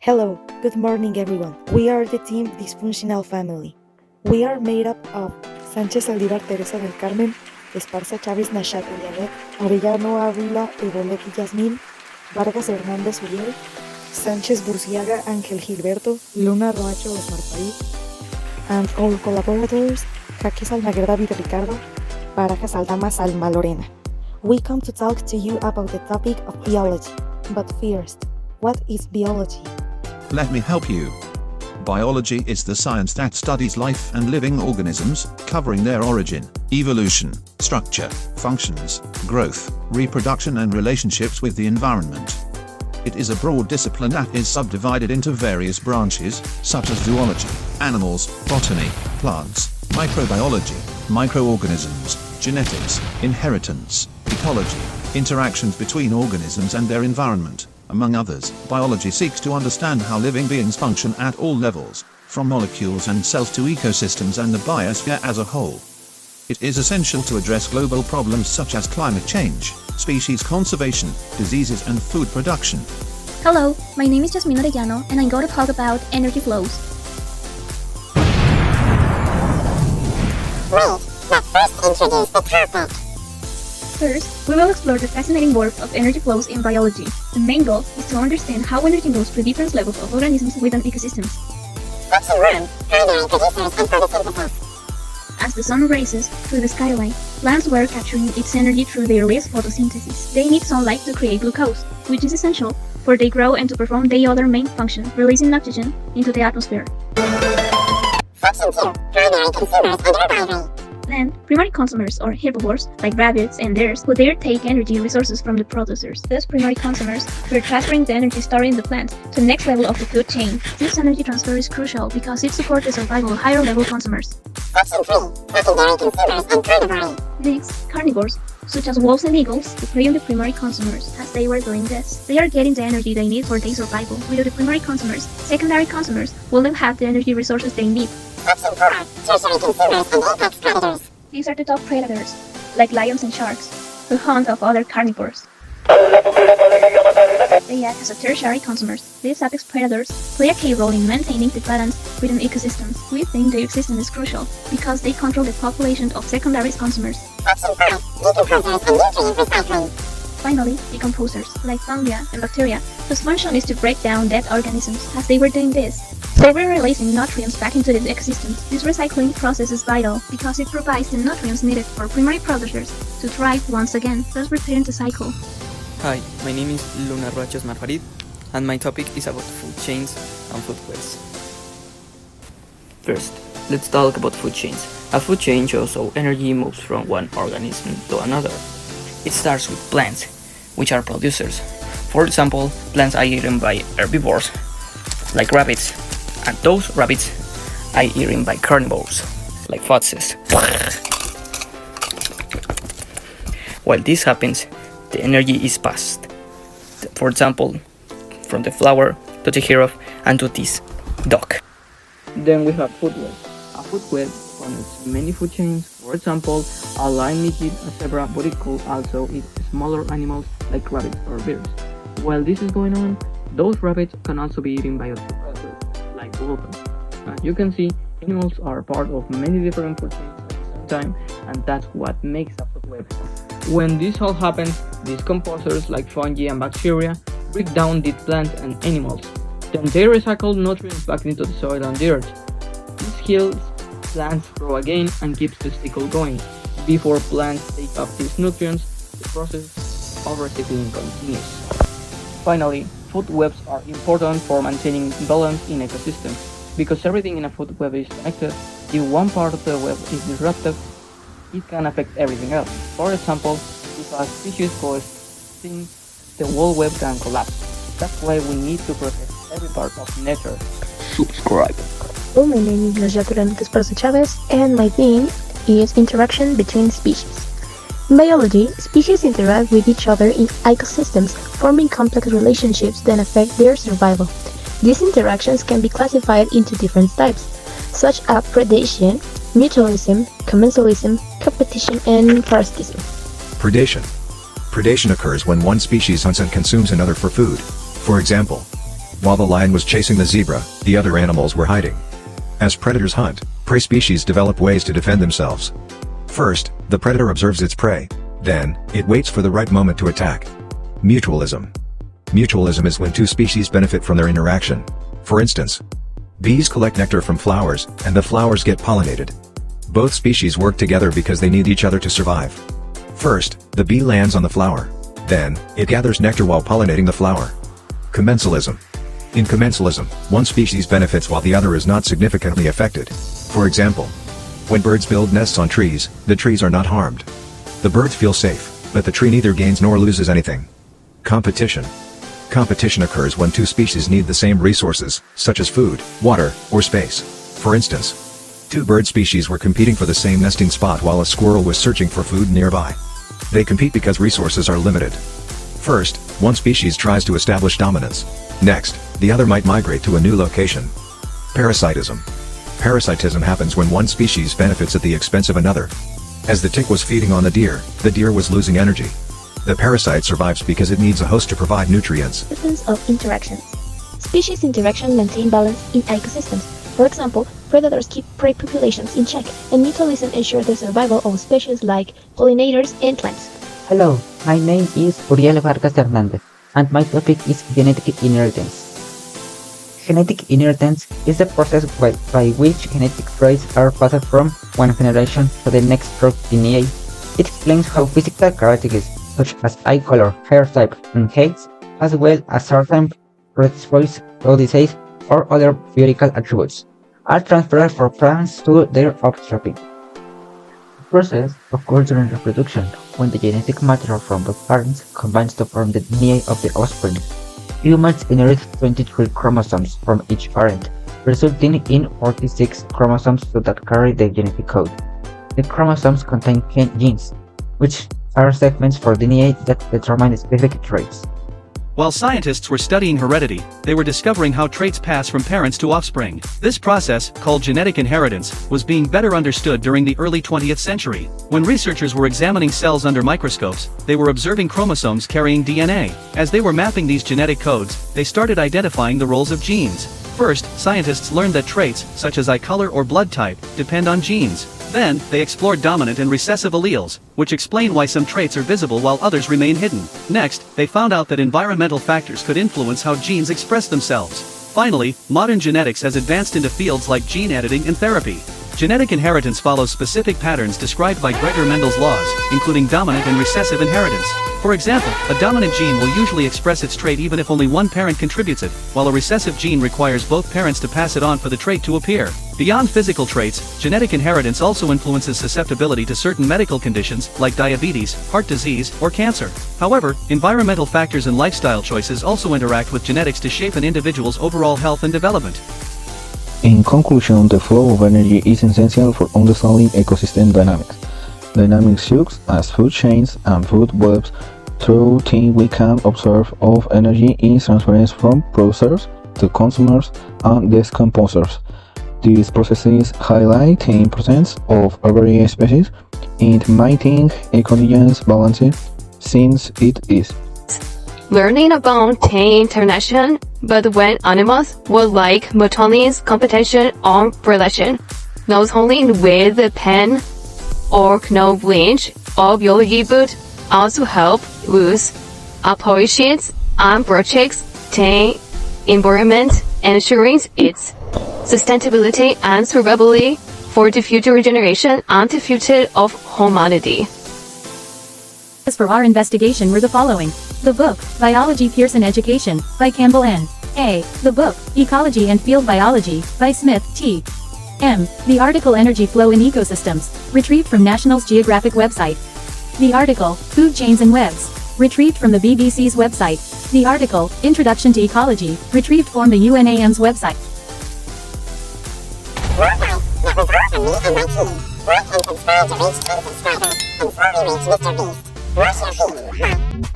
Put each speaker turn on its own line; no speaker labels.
Hello, good morning everyone. We are the team Dysfunctional Family. We are made up of Sánchez Aldívar Teresa del Carmen, Esparza Chávez Nashat Elianet, Arellano Ávila Evolet Yasmín, Vargas Hernández Uriel, Sánchez Burciaga Ángel Gilberto, Luna Roacho Esmarpaí, and all collaborators, Jaques Almaguer David Ricardo, Barajas Aldama Salma Lorena. We come to talk to you about the topic of biology. But first, what is biology?
Let me help you. Biology is the science that studies life and living organisms, covering their origin, evolution, structure, functions, growth, reproduction and relationships with the environment. It is a broad discipline that is subdivided into various branches, such as zoology, animals, botany, plants, microbiology, microorganisms, genetics, inheritance, ecology, interactions between organisms and their environment, among others. Biology seeks to understand how living beings function at all levels, from molecules and cells to ecosystems and the biosphere as a whole. It is essential to address global problems such as climate change, species conservation, diseases and food production.
Hello, my name is Jasmine Arellano and I'm going to talk about energy flows.
Wait, let's first introduce the topic.
First, we will explore the fascinating world of energy flows in biology. The main goal is to understand how energy moves through different levels of organisms within ecosystems.
Section 1. Primary producers and photosynthesis.
As the sun rises through the skyline, plants were capturing its energy through their leaves photosynthesis. They need sunlight to create glucose, which is essential for they grow and to perform their other main function, releasing oxygen into the atmosphere.
Section 2. Primary consumers and herbivory.
Then, primary consumers or herbivores, like rabbits and deers, who dare take energy resources from the producers. Thus, primary consumers were transferring the energy stored in the plant to the next level of the food chain. This energy transfer is crucial because it supports the survival of higher level consumers.
Section 3. Secondary consumers and carnivory.
Next, carnivores, such as wolves and eagles, prey on the primary consumers. As they were doing this, they are getting the energy they need for their survival. Without the primary consumers, secondary consumers will not have the energy resources they need.
Section 4. Tertiary consumers and apex predators.
These are the top predators, like lions and sharks, who hunt off other carnivores. They act as a tertiary consumers. These apex predators play a key role in maintaining the balance within ecosystems. We think their existence is crucial because they control the population of secondary consumers.
Section 5. Decomposers and nutrient recycling.
Finally, decomposers, like fungi and bacteria, whose function is to break down dead organisms. As they were doing this, they were releasing nutrients back into the ecosystems. This recycling process is vital because it provides the nutrients needed for primary producers to thrive once again, thus repeating the cycle.
Hi, my name is Luna Roacho Esmarpaí, and my topic is about food chains and food webs. First, let's talk about food chains. A food chain shows how energy moves from one organism to another. It starts with plants, which are producers. For example, plants are eaten by herbivores, like rabbits, and those rabbits are eaten by carnivores, like foxes. While this happens, the energy is passed. For example, from the flower to the giraffe and to this dog. Then we have food web. A food web connects many food chains. For example, a lion may eat a zebra, but it could also eat smaller animals like rabbits or bears. While this is going on, those rabbits can also be eaten by other predators, like wolves. As you can see, animals are part of many different food chains at the same time, and that's what makes a food web. When this all happens, decomposers like fungi and bacteria break down dead plants and animals. Then they recycle nutrients back into the soil and the earth. This heals plants grow again and keeps the cycle going. Before plants take up these nutrients, the process of recycling continues. Finally, food webs are important for maintaining balance in ecosystems. Because everything in a food web is connected, if one part of the web is disrupted, it can affect everything else. For example, if a species goes extinct, the whole web can collapse. That's why we need to protect every part of nature. Subscribe.
Hello, my name is Esparza Chávez, and my theme is interaction between species. In biology, species interact with each other in ecosystems, forming complex relationships that affect their survival. These interactions can be classified into different types, such as predation, mutualism, commensalism, competition, and parasitism.
Predation. Predation occurs when one species hunts and consumes another for food. For example, While the lion was chasing the zebra, the other animals were hiding. As predators hunt, prey species develop ways to defend themselves. First, the predator observes its prey. Then, it waits for the right moment to attack. Mutualism. Mutualism is when two species benefit from their interaction. For instance, bees collect nectar from flowers, and the flowers get pollinated. Both species work together because they need each other to survive. First, the bee lands on the flower. Then, it gathers nectar while pollinating the flower. Commensalism. In commensalism, one species benefits while the other is not significantly affected. For example, when birds build nests on trees, the trees are not harmed. The birds feel safe, but the tree neither gains nor loses anything. Competition. Competition occurs when two species need the same resources, such as food, water, or space. For instance, two bird species were competing for the same nesting spot while a squirrel was searching for food nearby. They compete because resources are limited. First, one species tries to establish dominance. Next, the other might migrate to a new location. Parasitism. Parasitism happens when one species benefits at the expense of another. As the tick was feeding on the deer was losing energy. The parasite survives because it needs a host to provide nutrients.
Systems of interactions. Species interaction maintain balance in ecosystems. For example, predators keep prey populations in check, and mutualism ensures the survival of species like pollinators and plants.
Hello, my name is Uriel Vargas Hernandez, and my topic is genetic inheritance. Genetic inheritance is the process by which genetic traits are passed from one generation to the next through DNA. It explains how physical characteristics such as eye color, hair type, and height, as well as certain predisposed to disease or other biological attributes, are transferred from parents to their offspring. The process occurs during reproduction, when the genetic material from both parents combines to form the DNA of the offspring. Humans inherit 23 chromosomes from each parent, resulting in 46 chromosomes that carry the genetic code. The chromosomes contain genes, which are segments for DNA that determine specific traits.
While scientists were studying heredity, they were discovering how traits pass from parents to offspring. This process, called genetic inheritance, was being better understood during the early 20th century. When researchers were examining cells under microscopes, they were observing chromosomes carrying DNA. As they were mapping these genetic codes, they started identifying the roles of genes. First, scientists learned that traits, such as eye color or blood type, depend on genes. Then, they explored dominant and recessive alleles, which explain why some traits are visible while others remain hidden. Next, they found out that environmental factors could influence how genes express themselves. Finally, modern genetics has advanced into fields like gene editing and therapy. Genetic inheritance follows specific patterns described by Gregor Mendel's laws, including dominant and recessive inheritance. For example, a dominant gene will usually express its trait even if only one parent contributes it, while a recessive gene requires both parents to pass it on for the trait to appear. Beyond physical traits, genetic inheritance also influences susceptibility to certain medical conditions, like diabetes, heart disease, or cancer. However, environmental factors and lifestyle choices also interact with genetics to shape an individual's overall health and development.
In conclusion, the flow of energy is essential for understanding ecosystem dynamics. Dynamics such as food chains and food webs through which we can observe of energy is transference from producers to consumers and decomposers. These processes highlight the importance of every species in maintaining ecological balance, since it is
learning about the interaction between animals was like Montoni's competition on relation, not only with the pen or knowledge of biology but also help with approaches and projects the environment, ensuring its sustainability and survivability for the future generation and the future of humanity.
For our investigation were the following. The book, Biology Pearson Education, by Campbell N. A. The book, Ecology and Field Biology, by Smith T. M. The article Energy Flow in Ecosystems, retrieved from National Geographic website. The article, Food Chains and Webs, retrieved from the BBC's website. The article, Introduction to Ecology, retrieved from the UNAM's website.
More life, that was all from me and my team. Like and subscribe to reach 10 subscribers and slowly reach Mr. Beast. Wash your feet. Bye.